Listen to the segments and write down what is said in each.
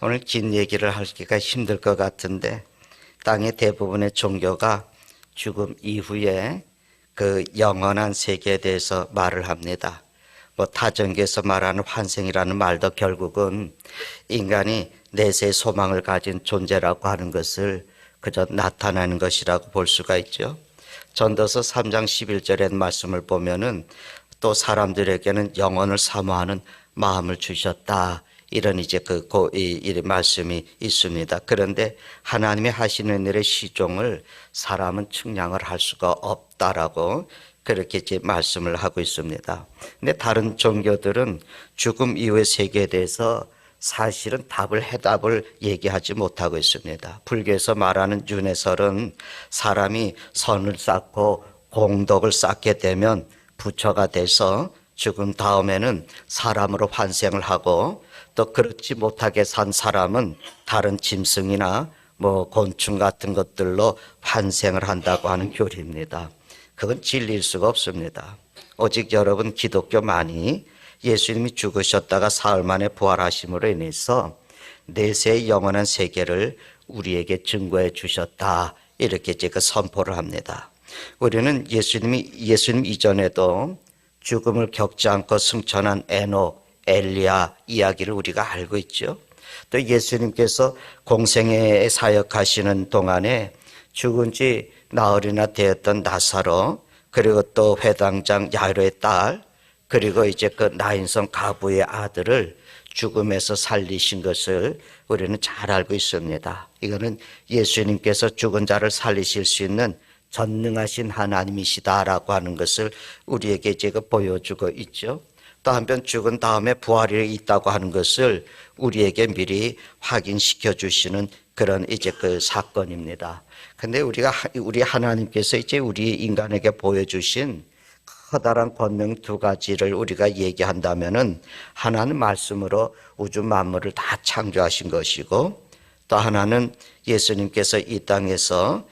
오늘 긴 얘기를 하기가 힘들 것 같은데 땅의 대부분의 종교가 죽음 이후에 그 영원한 세계에 대해서 말을 합니다. 타종교에서 말하는 환생이라는 말도 결국은 인간이 내세의 소망을 가진 존재라고 하는 것을 그저 나타내는 것이라고 볼 수가 있죠. 전도서 3장 11절의 말씀을 보면은 또 사람들에게는 영혼을 사모하는 마음을 주셨다. 이런 이 말씀이 있습니다. 그런데 하나님이 하시는 일의 시종을 사람은 측량을 할 수가 없다라고 그렇게 말씀을 하고 있습니다. 근데 다른 종교들은 죽음 이후의 세계에 대해서 사실은 해답을 얘기하지 못하고 있습니다. 불교에서 말하는 윤회설은 사람이 선을 쌓고 공덕을 쌓게 되면 부처가 돼서 죽은 다음에는 사람으로 환생을 하고 또 그렇지 못하게 산 사람은 다른 짐승이나 곤충 같은 것들로 환생을 한다고 하는 교리입니다. 그건 진리일 수가 없습니다. 오직 여러분 기독교만이 예수님이 죽으셨다가 사흘 만에 부활하심으로 인해서 내세의 영원한 세계를 우리에게 증거해 주셨다. 이렇게 선포를 합니다. 우리는 예수님 이전에도 죽음을 겪지 않고 승천한 에녹, 엘리야 이야기를 우리가 알고 있죠. 또 예수님께서 공생애에 사역하시는 동안에 죽은 지 나흘이나 되었던 나사로, 그리고 또 회당장 야이로의 딸, 그리고 그 나인성 가부의 아들을 죽음에서 살리신 것을 우리는 잘 알고 있습니다. 이거는 예수님께서 죽은 자를 살리실 수 있는 전능하신 하나님이시다라고 하는 것을 우리에게 보여주고 있죠. 또 한편 죽은 다음에 부활이 있다고 하는 것을 우리에게 미리 확인시켜 주시는 그런 그 사건입니다. 근데 우리 하나님께서 우리 인간에게 보여주신 커다란 권능 두 가지를 우리가 얘기한다면은, 하나는 말씀으로 우주 만물을 다 창조하신 것이고, 또 하나는 예수님께서 이 땅에서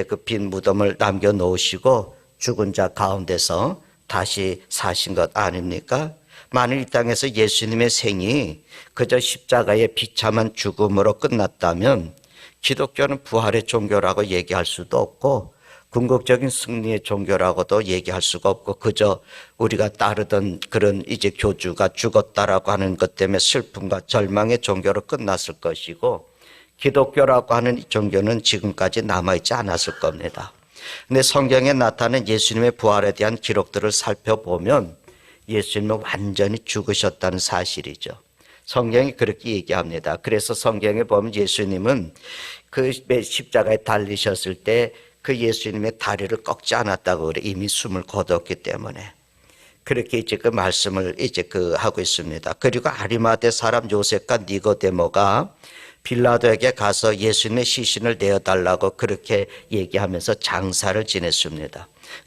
그 빈 무덤을 남겨 놓으시고 죽은 자 가운데서 다시 사신 것 아닙니까? 만일 이 땅에서 예수님의 생이 그저 십자가의 비참한 죽음으로 끝났다면 기독교는 부활의 종교라고 얘기할 수도 없고 궁극적인 승리의 종교라고도 얘기할 수가 없고, 그저 우리가 따르던 그런 교주가 죽었다라고 하는 것 때문에 슬픔과 절망의 종교로 끝났을 것이고, 기독교라고 하는 이 종교는 지금까지 남아있지 않았을 겁니다. 근데 성경에 나타난 예수님의 부활에 대한 기록들을 살펴보면 예수님은 완전히 죽으셨다는 사실이죠. 성경이 그렇게 얘기합니다. 그래서 성경에 보면 예수님은 그 십자가에 달리셨을 때 그 예수님의 다리를 꺾지 않았다고 그래. 이미 숨을 거뒀기 때문에. 그렇게 그 말씀을 하고 있습니다. 그리고 아리마대 사람 요셉과 니고데모가 빌라도에게 가서 예수님의 시신을 내어달라고 그렇게 얘기하면서 장사를 지냈습니다.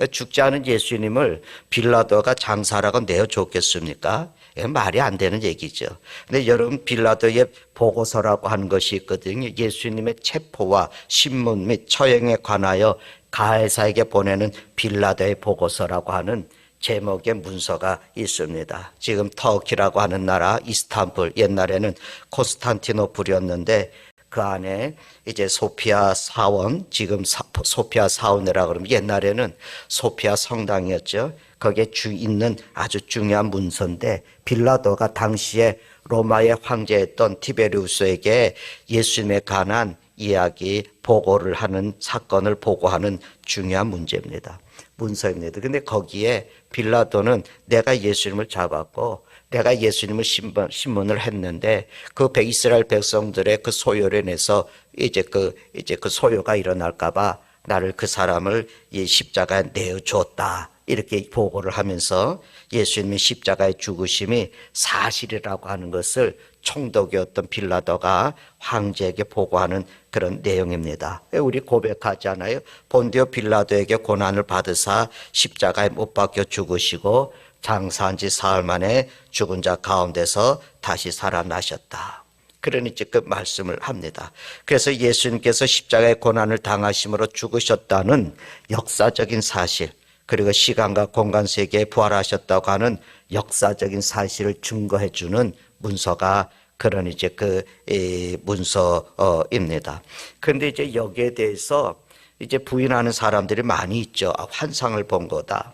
죽지 않은 예수님을 빌라도가 장사라고 내어줬겠습니까? 말이 안 되는 얘기죠. 근데 여러분, 빌라도의 보고서라고 하는 것이 있거든요. 예수님의 체포와 신문 및 처형에 관하여 가해사에게 보내는 빌라도의 보고서라고 하는 제목의 문서가 있습니다. 지금 터키라고 하는 나라 이스탄불, 옛날에는 콘스탄티노플이었는데 그 안에 소피아 사원, 지금 소피아 사원이라고 그러면 옛날에는 소피아 성당이었죠. 거기에 있는 아주 중요한 문서인데, 빌라도가 당시에 로마의 황제였던 티베리우스에게 예수님에 관한 이야기 보고를 하는, 사건을 보고하는 중요한 문서입니다. 근데 거기에 빌라도는 내가 예수님을 잡았고 내가 예수님을 신문을 했는데 그 이스라엘 백성들의 그 소요로 인해서 그 소요가 일어날까봐 나를, 그 사람을 이 십자가에 내어줬다, 이렇게 보고를 하면서 예수님의 십자가의 죽으심이 사실이라고 하는 것을 총독이었던 빌라도가 황제에게 보고하는 그런 내용입니다. 우리 고백하잖아요. 본디오 빌라도에게 고난을 받으사 십자가에 못 박혀 죽으시고 장사한 지 사흘 만에 죽은 자 가운데서 다시 살아나셨다. 그러니 그 말씀을 합니다. 그래서 예수님께서 십자가의 고난을 당하심으로 죽으셨다는 역사적인 사실, 그리고 시간과 공간 세계에 부활하셨다고 하는 역사적인 사실을 증거해 주는 문서가 그런 이제 문서입니다. 그런데 이제 여기에 대해서 이제 부인하는 사람들이 많이 있죠. 환상을 본 거다.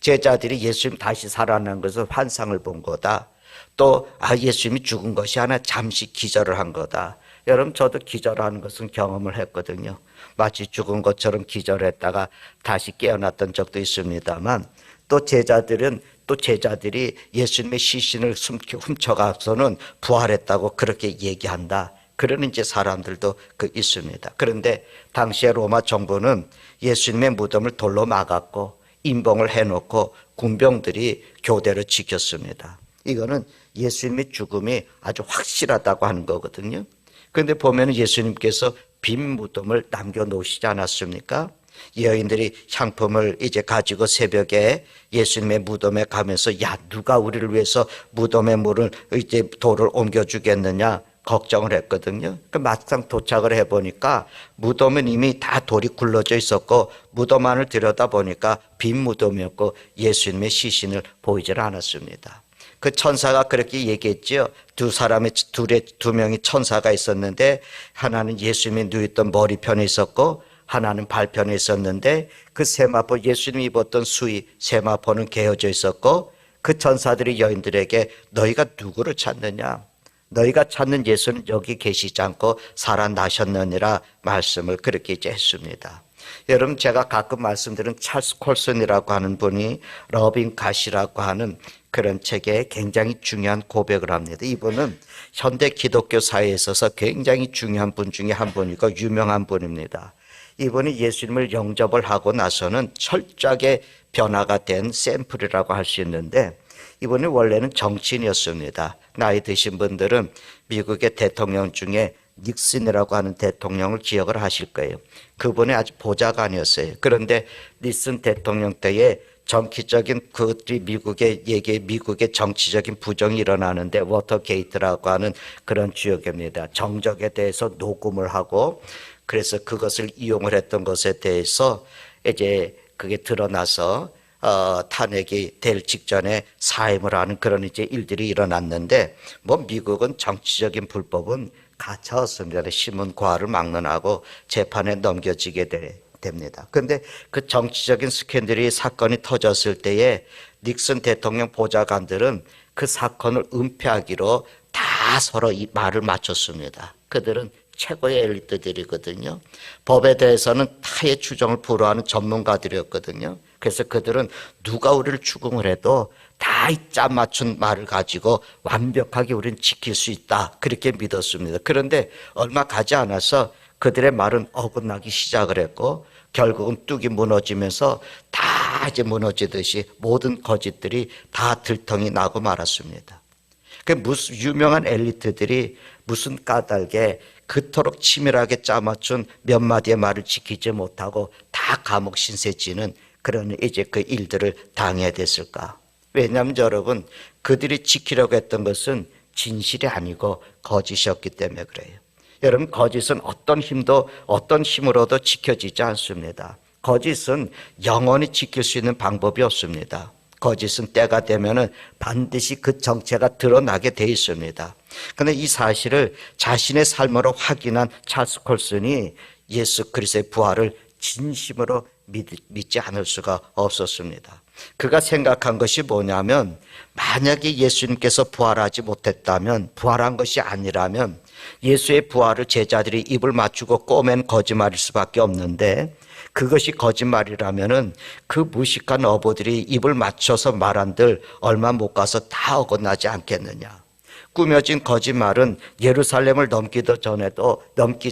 제자들이 예수님 다시 살아난 것을 환상을 본 거다. 또 예수님이 죽은 것이 아니라 잠시 기절을 한 거다. 여러분, 저도 기절하는 것은 경험을 했거든요. 마치 죽은 것처럼 기절했다가 다시 깨어났던 적도 있습니다만, 또 제자들이 예수님의 시신을 훔쳐가서는 부활했다고 그렇게 얘기한다. 그런 이제 사람들도 있습니다. 그런데 당시에 로마 정부는 예수님의 무덤을 돌로 막았고 임봉을 해놓고 군병들이 교대로 지켰습니다. 이거는 예수님의 죽음이 아주 확실하다고 하는 거거든요. 그런데 보면 예수님께서 빈 무덤을 남겨놓으시지 않았습니까? 여인들이 향품을 이제 가지고 새벽에 예수님의 무덤에 가면서 누가 우리를 위해서 무덤의 물을 이제 돌을 옮겨주겠느냐 걱정을 했거든요. 막상 도착을 해보니까 무덤은 이미 다 돌이 굴러져 있었고 무덤 안을 들여다보니까 빈 무덤이었고 예수님의 시신을 보이질 않았습니다. 그 천사가 그렇게 얘기했죠. 두 명이 천사가 있었는데 하나는 예수님이 누웠던 머리편에 있었고 하나는 발편에 있었는데 그 세마포, 예수님이 입었던 세마포는 개어져 있었고 그 천사들이 여인들에게 너희가 누구를 찾느냐? 너희가 찾는 예수는 여기 계시지 않고 살아나셨느니라 말씀을 그렇게 이제 했습니다. 여러분, 제가 가끔 말씀드린 찰스 콜슨이라고 하는 분이 러빙 갓이라고 하는 그런 책에 굉장히 중요한 고백을 합니다. 이분은 현대 기독교 사회에 있어서 굉장히 중요한 분 중에 한 분이고 유명한 분입니다. 이분이 예수님을 영접을 하고 나서는 철저하게 변화가 된 샘플이라고 할 수 있는데 이분이 원래는 정치인이었습니다. 나이 드신 분들은 미국의 대통령 중에 닉슨이라고 하는 대통령을 기억을 하실 거예요. 그분이 아주 보좌관이었어요. 그런데 닉슨 대통령 때에 정치적인 미국의 정치적인 부정이 일어나는데 워터게이트라고 하는 그런 지역입니다. 정적에 대해서 녹음을 하고 그래서 그것을 이용을 했던 것에 대해서 이제 그게 드러나서 탄핵이 될 직전에 사임을 하는 그런 이제 일들이 일어났는데 미국은 정치적인 불법은 가차없습니다. 신문 과를 막론하고 재판에 넘겨지게 됩니다. 그런데 그 정치적인 스캔들이 사건이 터졌을 때에 닉슨 대통령 보좌관들은 그 사건을 은폐하기로 다 서로 이 말을 맞췄습니다. 그들은 최고의 엘리트들이거든요. 법에 대해서는 타의 추정을 불허하는 전문가들이었거든요. 그래서 그들은 누가 우리를 추궁을 해도 다 이 짜 맞춘 말을 가지고 완벽하게 우리는 지킬 수 있다. 그렇게 믿었습니다. 그런데 얼마 가지 않아서 그들의 말은 어긋나기 시작을 했고 결국은 뚝이 무너지면서 다 이제 무너지듯이 모든 거짓들이 다 들통이 나고 말았습니다. 무슨 유명한 엘리트들이 무슨 까닭에 그토록 치밀하게 짜맞춘 몇 마디의 말을 지키지 못하고 다 감옥 신세지는 그런 이제 그 일들을 당해야 됐을까? 왜냐하면 여러분, 그들이 지키려고 했던 것은 진실이 아니고 거짓이었기 때문에 그래요. 여러분, 거짓은 어떤 힘으로도 지켜지지 않습니다. 거짓은 영원히 지킬 수 있는 방법이 없습니다. 거짓은 때가 되면은 반드시 그 정체가 드러나게 돼 있습니다. 그런데 이 사실을 자신의 삶으로 확인한 찰스 콜슨이 예수 그리스도의 부활을 진심으로 믿지 않을 수가 없었습니다. 그가 생각한 것이 뭐냐면 만약에 예수님께서 부활하지 못했다면, 부활한 것이 아니라면 예수의 부활을 제자들이 입을 맞추고 꼬맨 거짓말일 수밖에 없는데 그것이 거짓말이라면은 그 무식한 어부들이 입을 맞춰서 말한들 얼마 못 가서 다 어긋나지 않겠느냐. 꾸며진 거짓말은 예루살렘을 넘기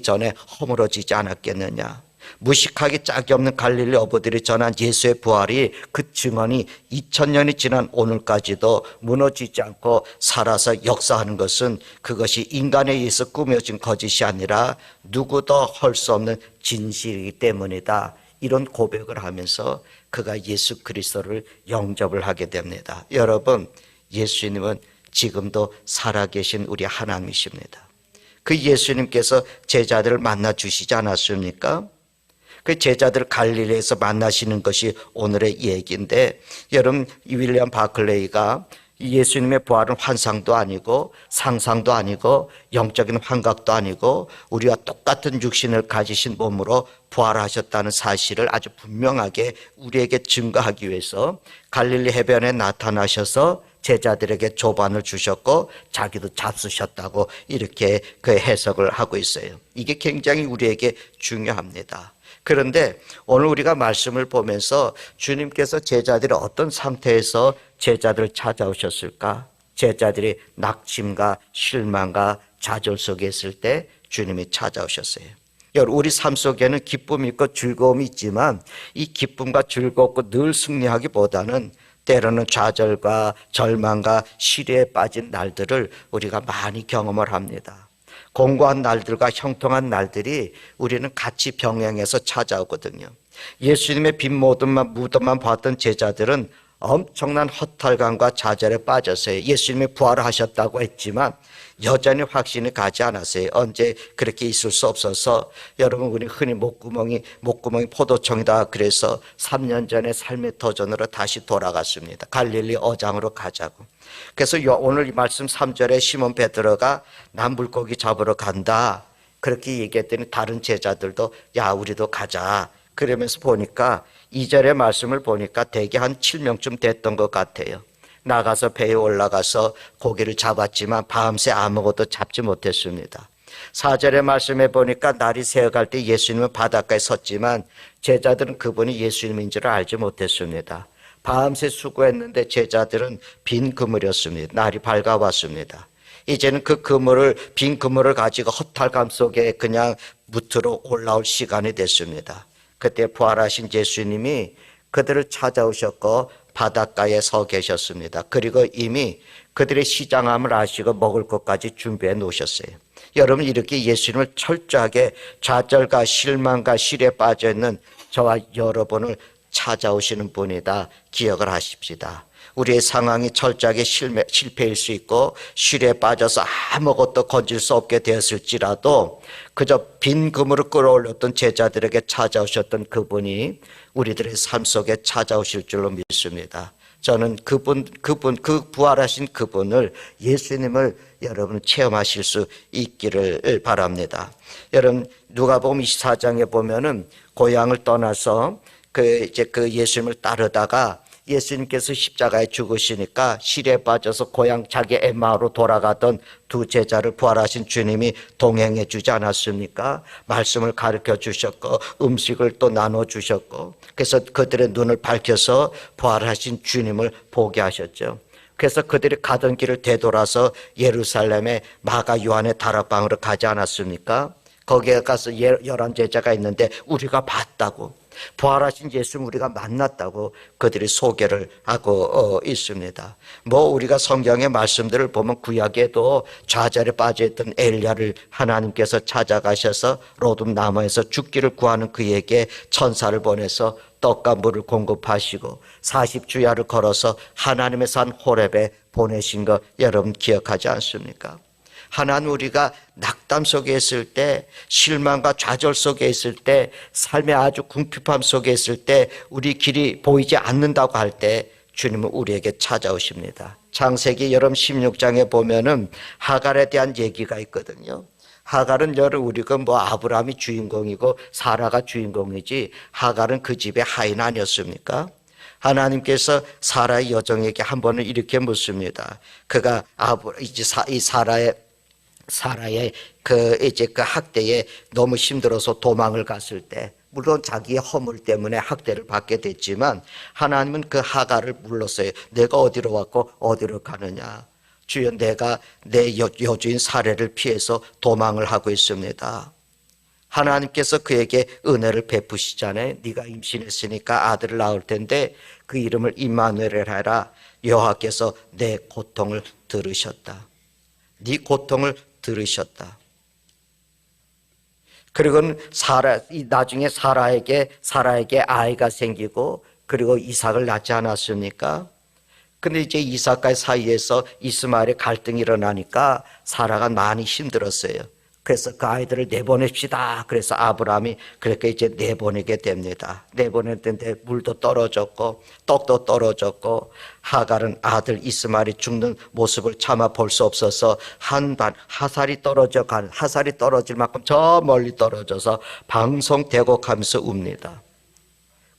전에 허물어지지 않았겠느냐. 무식하게 짝이 없는 갈릴리 어부들이 전한 예수의 부활이 그 증언이 2000년이 지난 오늘까지도 무너지지 않고 살아서 역사하는 것은 그것이 인간에 의해서 꾸며진 거짓이 아니라 누구도 할 수 없는 진실이기 때문이다. 이런 고백을 하면서 그가 예수 그리스도를 영접을 하게 됩니다. 여러분, 예수님은 지금도 살아계신 우리 하나님이십니다. 그 예수님께서 제자들을 만나 주시지 않았습니까? 그 제자들 갈릴리에서 만나시는 것이 오늘의 얘기인데, 여러분, 윌리엄 바클레이가 예수님의 부활은 환상도 아니고 상상도 아니고 영적인 환각도 아니고 우리와 똑같은 육신을 가지신 몸으로 부활하셨다는 사실을 아주 분명하게 우리에게 증거하기 위해서 갈릴리 해변에 나타나셔서 제자들에게 조반을 주셨고 자기도 잡수셨다고 이렇게 그 해석을 하고 있어요. 이게 굉장히 우리에게 중요합니다. 그런데 오늘 우리가 말씀을 보면서 주님께서 제자들이 어떤 상태에서 제자들을 찾아오셨을까? 제자들이 낙심과 실망과 좌절 속에 있을 때 주님이 찾아오셨어요. 여러분, 우리 삶 속에는 기쁨이 있고 즐거움이 있지만 이 기쁨과 즐겁고 늘 승리하기보다는 때로는 좌절과 절망과 시리에 빠진 날들을 우리가 많이 경험을 합니다. 공고한 날들과 형통한 날들이 우리는 같이 병행해서 찾아오거든요. 예수님의 빈 무덤만 봤던 제자들은 엄청난 허탈감과 좌절에 빠졌어요. 예수님이 부활하셨다고 했지만 여전히 확신이 가지 않았어요. 언제 그렇게 있을 수 없어서 여러분, 우리 흔히 목구멍이 포도청이다 그래서 3년 전에 삶의 도전으로 다시 돌아갔습니다. 갈릴리 어장으로 가자고. 그래서 오늘 이 말씀 3절에 시몬 베드로가 난 물고기 잡으러 간다 그렇게 얘기했더니 다른 제자들도 야 우리도 가자 그러면서 보니까 2절의 말씀을 보니까 대개 한 7명쯤 됐던 것 같아요. 나가서 배에 올라가서 고기를 잡았지만 밤새 아무것도 잡지 못했습니다. 4절의 말씀에 보니까 날이 새어갈 때 예수님은 바닷가에 섰지만 제자들은 그분이 예수님인 줄 알지 못했습니다. 밤새 수고했는데 제자들은 빈 그물이었습니다. 날이 밝아왔습니다. 이제는 그 빈 그물을 가지고 허탈감 속에 그냥 무트로 올라올 시간이 됐습니다. 그때 부활하신 예수님이 그들을 찾아오셨고 바닷가에 서 계셨습니다. 그리고 이미 그들의 시장함을 아시고 먹을 것까지 준비해 놓으셨어요. 여러분, 이렇게 예수님을 철저하게 좌절과 실망과 실에 빠져 있는 저와 여러분을 찾아오시는 분이다 기억을 하십시다. 우리의 상황이 철저하게 실패일 수 있고 실에 빠져서 아무것도 건질 수 없게 되었을지라도 그저 빈 그물을 끌어올렸던 제자들에게 찾아오셨던 그분이 우리들의 삶 속에 찾아오실 줄로 믿습니다. 저는 그 부활하신 그분을, 예수님을 여러분 체험하실 수 있기를 바랍니다. 여러분, 누가복음 24장에 보면은 고향을 떠나서 그 예수님을 따르다가 예수님께서 십자가에 죽으시니까 실에 빠져서 고향 자기 엠마오로 돌아가던 두 제자를 부활하신 주님이 동행해 주지 않았습니까? 말씀을 가르쳐 주셨고 음식을 또 나눠 주셨고 그래서 그들의 눈을 밝혀서 부활하신 주님을 보게 하셨죠. 그래서 그들이 가던 길을 되돌아서 예루살렘의 마가 요한의 다락방으로 가지 않았습니까? 거기에 가서 11제자가 있는데 우리가 봤다고, 부활하신 예수님 우리가 만났다고 그들이 소개를 하고 있습니다. 우리가 성경의 말씀들을 보면 구약에도 좌절에 빠져있던 엘리야를 하나님께서 찾아가셔서 로둠 나무에서 죽기를 구하는 그에게 천사를 보내서 떡과 물을 공급하시고 40주야를 걸어서 하나님의 산 호렙에 보내신 거 여러분 기억하지 않습니까? 하나님, 우리가 낙담 속에 있을 때, 실망과 좌절 속에 있을 때, 삶의 아주 궁핍함 속에 있을 때, 우리 길이 보이지 않는다고 할 때 주님은 우리에게 찾아오십니다. 창세기 여러분 16장에 보면은 하갈에 대한 얘기가 있거든요. 하갈은 우리가 아브라함이 주인공이고 사라가 주인공이지 사갈은 그 집의 하인 아니었습니까? 하나님께서 사라의 여정에게 한 번은 이렇게 묻습니다. 그가 이 사라의 그 학대에 너무 힘들어서 도망을 갔을 때, 물론 자기의 허물 때문에 학대를 받게 됐지만 하나님은 그 하갈을 불렀어요. 내가 어디로 왔고 어디로 가느냐? 주여, 내가 내 여주인 사례를 피해서 도망을 하고 있습니다. 하나님께서 그에게 은혜를 베푸시잖아요. 네가 임신했으니까 아들을 낳을 텐데 그 이름을 임마누엘이라 하라. 여호와께서 내 고통을 들으셨다. 네 고통을 들으셨다. 그리고는 나중에 사라에게 아이가 생기고 그리고 이삭을 낳지 않았습니까? 근데 이제 이삭과 사이에서 이스마엘의 갈등이 일어나니까 사라가 많이 힘들었어요. 그래서 그 아이들을 내보냅시다. 그래서 아브라함이 그렇게 이제 내보내게 됩니다. 내보냈는데 물도 떨어졌고 떡도 떨어졌고 하갈은 아들 이스마엘이 죽는 모습을 차마 볼 수 없어서 하살이 떨어질 만큼 저 멀리 떨어져서 방송대곡하면서 웁니다.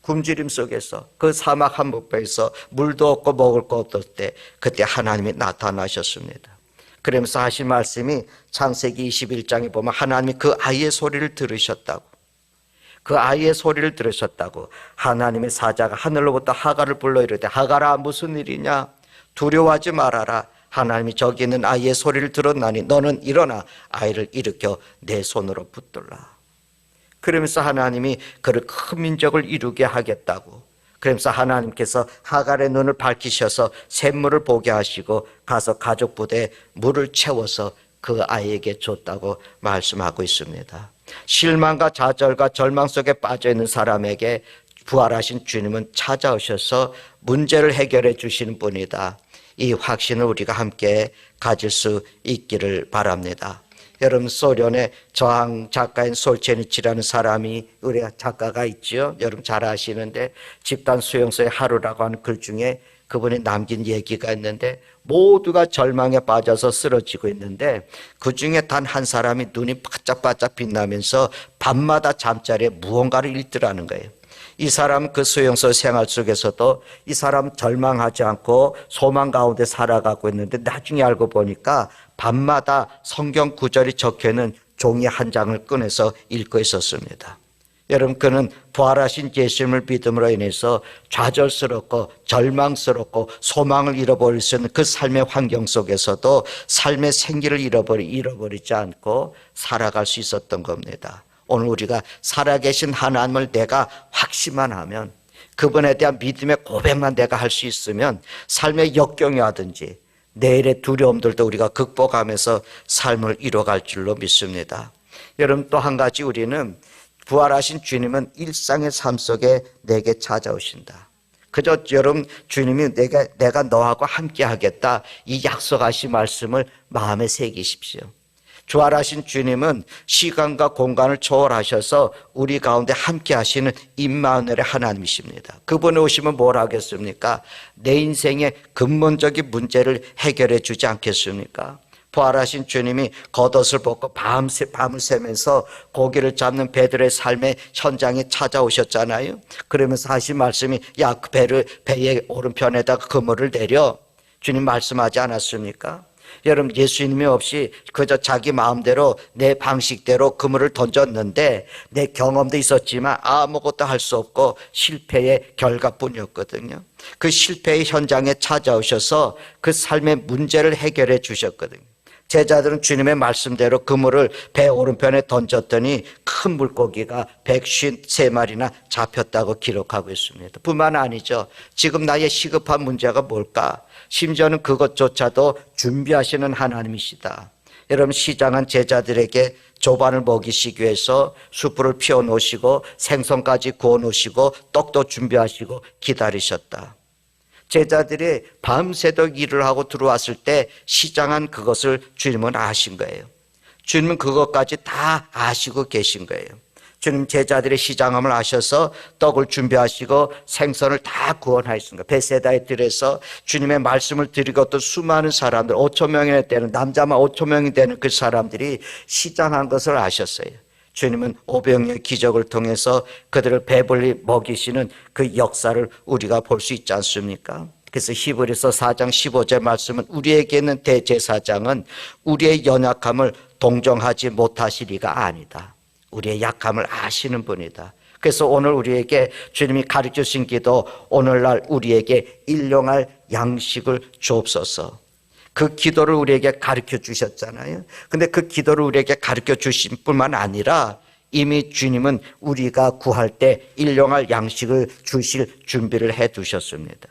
굶주림 속에서 그 사막 한복판에서 물도 없고 먹을 거 없을 때 그때 하나님이 나타나셨습니다. 그러면서 하신 말씀이 창세기 21장에 보면 하나님이 그 아이의 소리를 들으셨다고, 그 아이의 소리를 들으셨다고 하나님의 사자가 하늘로부터 하갈을 불러 이르되 하갈아 무슨 일이냐, 두려워하지 말아라. 하나님이 저기 있는 아이의 소리를 들었나니 너는 일어나 아이를 일으켜 내 손으로 붙들라. 그러면서 하나님이 그를 큰 민족을 이루게 하겠다고, 그러면서 하나님께서 하갈의 눈을 밝히셔서 샘물을 보게 하시고 가서 가족 부대에 물을 채워서 그 아이에게 줬다고 말씀하고 있습니다. 실망과 좌절과 절망 속에 빠져있는 사람에게 부활하신 주님은 찾아오셔서 문제를 해결해 주시는 분이다. 이 확신을 우리가 함께 가질 수 있기를 바랍니다. 여러분, 소련의 저항 작가인 솔제니치라는 사람이, 우리 작가가 있죠. 여러분 잘 아시는데 집단 수용소의 하루라고 하는 글 중에 그분이 남긴 얘기가 있는데 모두가 절망에 빠져서 쓰러지고 있는데 그 중에 단 한 사람이 눈이 바짝바짝 빛나면서 밤마다 잠자리에 무언가를 읽더라는 거예요. 이 사람 그 수용소 생활 속에서도 이 사람 절망하지 않고 소망 가운데 살아가고 있는데 나중에 알고 보니까 밤마다 성경 구절이 적혀있는 종이 한 장을 꺼내서 읽고 있었습니다. 여러분, 그는 부활하신 예수님을 믿음으로 인해서 좌절스럽고 절망스럽고 소망을 잃어버릴 수 있는 그 삶의 환경 속에서도 삶의 생기를 잃어버리지 않고 살아갈 수 있었던 겁니다. 오늘 우리가 살아계신 하나님을 내가 확신만 하면, 그분에 대한 믿음의 고백만 내가 할 수 있으면 삶의 역경이 하든지 내일의 두려움들도 우리가 극복하면서 삶을 이뤄갈 줄로 믿습니다. 여러분, 또 한 가지 우리는 부활하신 주님은 일상의 삶 속에 내게 찾아오신다. 그저 여러분, 주님이 내가 너하고 함께 하겠다, 이 약속하신 말씀을 마음에 새기십시오. 부활하신 주님은 시간과 공간을 초월하셔서 우리 가운데 함께 하시는 임마누엘의 하나님이십니다. 그분이 오시면 뭘 하겠습니까? 내 인생의 근본적인 문제를 해결해 주지 않겠습니까? 부활하신 주님이 겉옷을 벗고 밤을 새면서 고기를 잡는 배들의 삶의 현장에 찾아오셨잖아요. 그러면서 하신 말씀이, 야, 그 배의 오른편에다가 그물을 내려. 주님 말씀하지 않았습니까? 여러분, 예수님이 없이 그저 자기 마음대로 내 방식대로 그물을 던졌는데 내 경험도 있었지만 아무것도 할 수 없고 실패의 결과뿐이었거든요. 그 실패의 현장에 찾아오셔서 그 삶의 문제를 해결해 주셨거든요. 제자들은 주님의 말씀대로 그물을 배 오른편에 던졌더니 큰 물고기가 153마리나 잡혔다고 기록하고 있습니다. 뿐만 아니죠. 지금 나의 시급한 문제가 뭘까? 심지어는 그것조차도 준비하시는 하나님이시다. 여러분, 시장한 제자들에게 조반을 먹이시기 위해서 숯불을 피워놓으시고 생선까지 구워놓으시고 떡도 준비하시고 기다리셨다. 제자들이 밤새도록 일을 하고 들어왔을 때 시장한 그것을 주님은 아신 거예요. 주님은 그것까지 다 아시고 계신 거예요. 주님 제자들의 시장함을 아셔서 떡을 준비하시고 생선을 다 구원하셨습니다. 베세다에 들여서 주님의 말씀을 드리고 또 수많은 사람들, 5천 명이나 되는, 남자만 5천 명이 되는 그 사람들이 시장한 것을 아셨어요. 주님은 오병이의 기적을 통해서 그들을 배불리 먹이시는 그 역사를 우리가 볼 수 있지 않습니까? 그래서 히브리서 4장 15절 말씀은, 우리에게 있는 대제사장은 우리의 연약함을 동정하지 못하시리가 아니다. 우리의 약함을 아시는 분이다. 그래서 오늘 우리에게 주님이 가르쳐 주신 기도, 오늘날 우리에게 일용할 양식을 주옵소서. 그 기도를 우리에게 가르쳐 주셨잖아요. 근데 그 기도를 우리에게 가르쳐 주신 뿐만 아니라 이미 주님은 우리가 구할 때 일용할 양식을 주실 준비를 해 두셨습니다.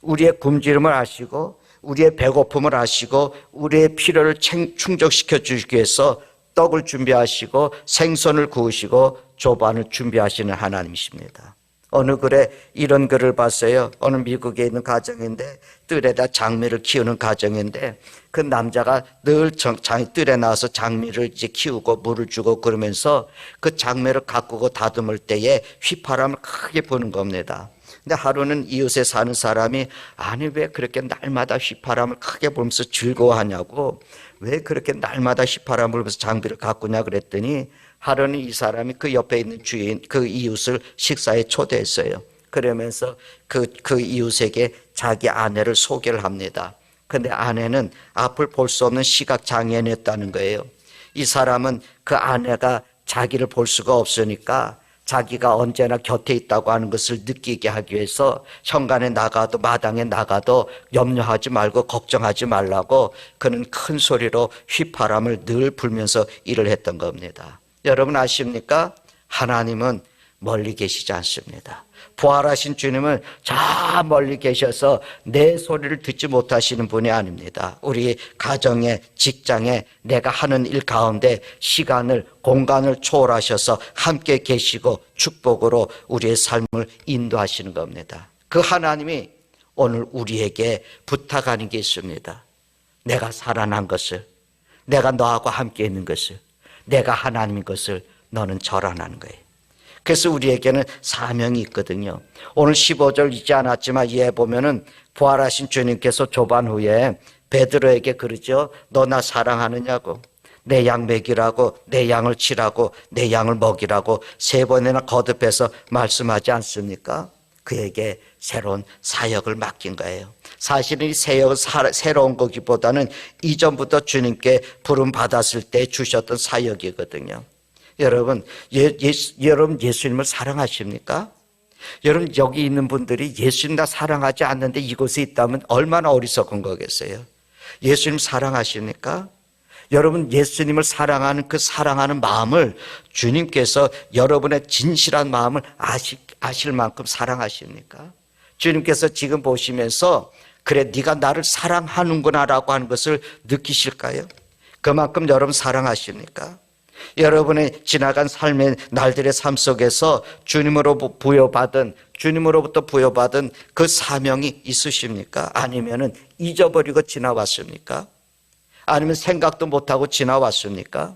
우리의 굶주림을 아시고 우리의 배고픔을 아시고 우리의 필요를 충족시켜 주시기 위해서 떡을 준비하시고 생선을 구우시고 조반을 준비하시는 하나님이십니다. 어느 글에 이런 글을 봤어요. 어느 미국에 있는 가정인데 뜰에다 장미를 키우는 가정인데 그 남자가 늘 뜰에 나와서 장미를 이제 키우고 물을 주고 그러면서 그 장미를 가꾸고 다듬을 때에 휘파람을 크게 부는 겁니다. 근데 하루는 이웃에 사는 사람이 아니 왜 그렇게 날마다 휘파람을 크게 불면서 즐거워하냐고, 왜 그렇게 날마다 휘파람을 불면서 장비를 가꾸냐 그랬더니 하루는 이 사람이 그 옆에 있는 주인, 그 이웃을 식사에 초대했어요. 그러면서 그 이웃에게 자기 아내를 소개를 합니다. 근데 아내는 앞을 볼 수 없는 시각장애인이었다는 거예요. 이 사람은 그 아내가 자기를 볼 수가 없으니까 자기가 언제나 곁에 있다고 하는 것을 느끼게 하기 위해서 현관에 나가도 마당에 나가도 염려하지 말고 걱정하지 말라고 그는 큰 소리로 휘파람을 늘 불면서 일을 했던 겁니다. 여러분 아십니까? 하나님은 멀리 계시지 않습니다. 부활하신 주님은 저 멀리 계셔서 내 소리를 듣지 못하시는 분이 아닙니다. 우리 가정에, 직장에, 내가 하는 일 가운데 시간을, 공간을 초월하셔서 함께 계시고 축복으로 우리의 삶을 인도하시는 겁니다. 그 하나님이 오늘 우리에게 부탁하는 게 있습니다. 내가 살아난 것을, 내가 너하고 함께 있는 것을, 내가 하나님인 것을 너는 절하는 거예요. 그래서 우리에게는 사명이 있거든요. 오늘 15절 잊지 않았지만 이에 보면은 부활하신 주님께서 조반 후에 베드로에게 그러죠. 너 나 사랑하느냐고, 내 양 먹이라고, 내 양을 치라고, 내 양을 먹이라고 3번이나 거듭해서 말씀하지 않습니까? 그에게 새로운 사역을 맡긴 거예요. 사실은 이 사역은 새로운 거기보다는 이전부터 주님께 부름 받았을 때 주셨던 사역이거든요. 여러분, 여러분 예수님을 사랑하십니까? 여러분 여기 있는 분들이 예수님 다 사랑하지 않는데 이곳에 있다면 얼마나 어리석은 거겠어요? 예수님 사랑하십니까? 여러분 예수님을 사랑하는 그 사랑하는 마음을 주님께서 여러분의 진실한 마음을 아실 만큼 사랑하십니까? 주님께서 지금 보시면서 그래 네가 나를 사랑하는구나 라고 하는 것을 느끼실까요? 그만큼 여러분 사랑하십니까? 여러분의 지나간 삶의 날들의 삶 속에서 주님으로부터 부여받은 그 사명이 있으십니까? 아니면은 잊어버리고 지나왔습니까? 아니면 생각도 못하고 지나왔습니까?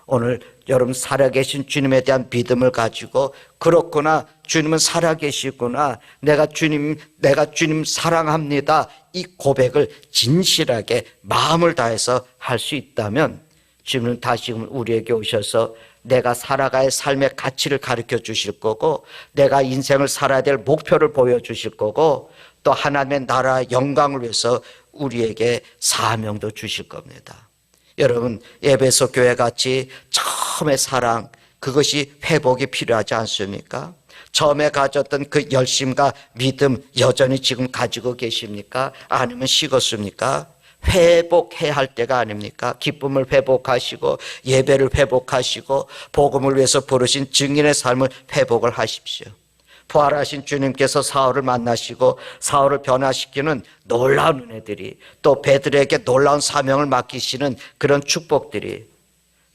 오늘 여러분 살아계신 주님에 대한 믿음을 가지고 그렇구나, 주님은 살아계시구나, 내가 주님 사랑합니다, 이 고백을 진실하게 마음을 다해서 할 수 있다면 주님은 다시금 우리에게 오셔서 내가 살아가야 할 삶의 가치를 가르쳐 주실 거고, 내가 인생을 살아야 될 목표를 보여주실 거고, 또 하나님의 나라 영광을 위해서 우리에게 사명도 주실 겁니다. 여러분 에베소 교회 같이 처음의 사랑, 그것이 회복이 필요하지 않습니까? 처음에 가졌던 그 열심과 믿음 여전히 지금 가지고 계십니까? 아니면 식었습니까? 회복해야 할 때가 아닙니까? 기쁨을 회복하시고 예배를 회복하시고 복음을 위해서 부르신 증인의 삶을 회복을 하십시오. 부활하신 주님께서 사울을 만나시고 사울을 변화시키는 놀라운 은혜들이, 또 베드로에게 놀라운 사명을 맡기시는 그런 축복들이,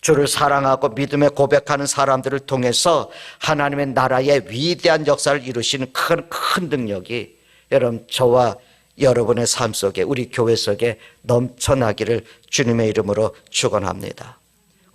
주를 사랑하고 믿음에 고백하는 사람들을 통해서 하나님의 나라의 위대한 역사를 이루시는 큰 능력이 여러분 저와 여러분의 삶 속에, 우리 교회 속에 넘쳐나기를 주님의 이름으로 축원합니다.